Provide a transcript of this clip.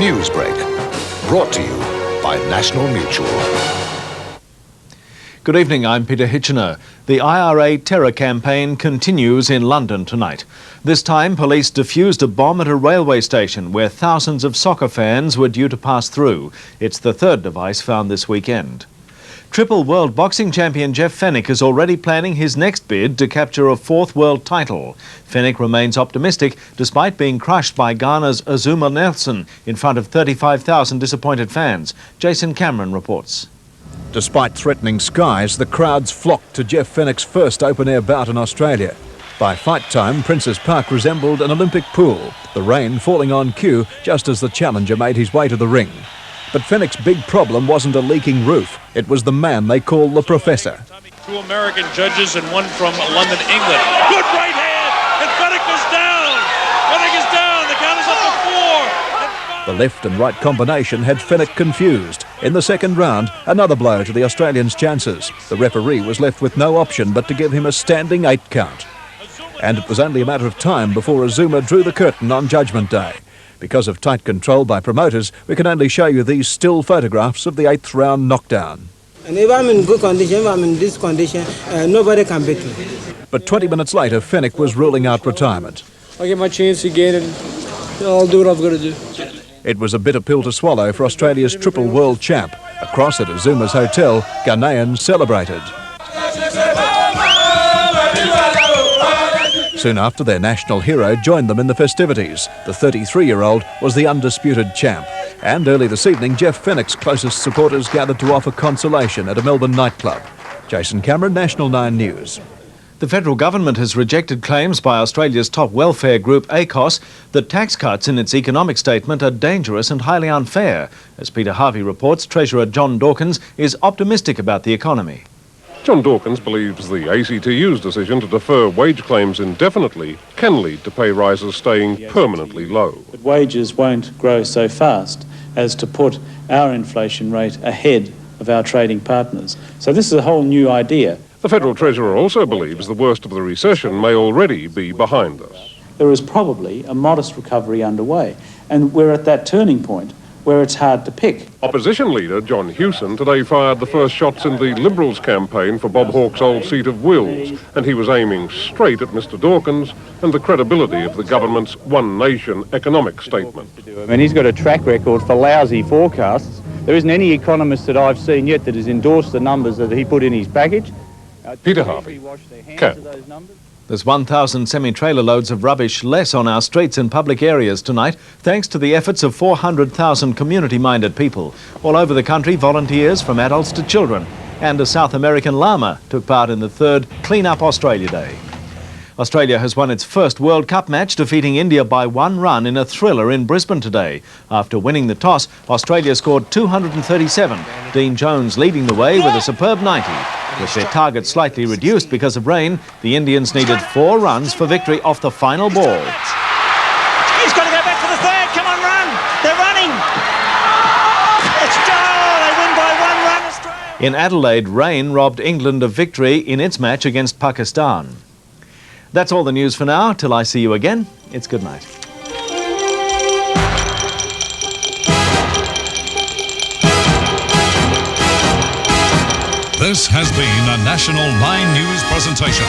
Newsbreak, brought to you by National Mutual. Good evening, I'm Peter Hitchener. The IRA terror campaign continues in London tonight. This time, police defused a bomb at a railway station where thousands of soccer fans were due to pass through. It's the third device found this weekend. Triple world boxing champion Jeff Fenech is already planning his next bid to capture a fourth world title. Fenech remains optimistic despite being crushed by Ghana's Azuma Nelson in front of 35,000 disappointed fans. Jason Cameron reports. Despite threatening skies, the crowds flocked to Jeff Fenech's first open-air bout in Australia. By fight time, Princes Park resembled an Olympic pool, the rain falling on cue just as the challenger made his way to the ring. But Fenech's big problem wasn't a leaking roof, it was the man they call the Professor. Two American judges and one from London, England. Good right hand, and Fenech is down! Fenech is down, the count is up to 4! The left and right combination had Fenech confused. In the second round, another blow to the Australian's chances. The referee was left with no option but to give him a standing 8 count. And it was only a matter of time before Azuma drew the curtain on Judgment Day. Because of tight control by promoters, we can only show you these still photographs of the 8th round knockdown. And if I'm in good condition, if I'm in this condition, nobody can beat me. But 20 minutes later, Fenech was ruling out retirement. I'll get my chance again and I'll do what I've got to do. It was a bitter pill to swallow for Australia's triple world champ. Across at Azuma's hotel, Ghanaians celebrated. Soon after, their national hero joined them in the festivities. The 33-year-old was the undisputed champ. And early this evening, Jeff Fenech's closest supporters gathered to offer consolation at a Melbourne nightclub. Jason Cameron, National 9 News. The federal government has rejected claims by Australia's top welfare group ACOS that tax cuts in its economic statement are dangerous and highly unfair. As Peter Harvey reports, Treasurer John Dawkins is optimistic about the economy. John Dawkins believes the ACTU's decision to defer wage claims indefinitely can lead to pay rises staying permanently low. But wages won't grow so fast as to put our inflation rate ahead of our trading partners. So this is a whole new idea. The Federal Treasurer also believes the worst of the recession may already be behind us. There is probably a modest recovery underway, and we're at that turning point where it's hard to pick. Opposition leader John Hewson today fired the first shots in the Liberals' campaign for Bob Hawke's old seat of Wills, and he was aiming straight at Mr Dawkins and the credibility of the government's One Nation economic statement. I mean, he's got a track record for lousy forecasts. There isn't any economist that I've seen yet that has endorsed the numbers that he put in his package. Peter Harvey, CAP. There's 1,000 semi-trailer loads of rubbish less on our streets and public areas tonight, thanks to the efforts of 400,000 community-minded people. All over the country, volunteers from adults to children, and a South American llama took part in the third Clean Up Australia Day. Australia has won its first World Cup match, defeating India by 1 run in a thriller in Brisbane today. After winning the toss, Australia scored 237, Dean Jones leading the way with a superb 90. With their target slightly reduced because of rain, the Indians needed 4 runs for victory off the final ball. He's got to go back for the third. Come on, run. They're running. It's they win by 1 run, Australia. In Adelaide, rain robbed England of victory in its match against Pakistan. That's all the news for now. Till I see you again, it's good night. This has been a National 9 News presentation.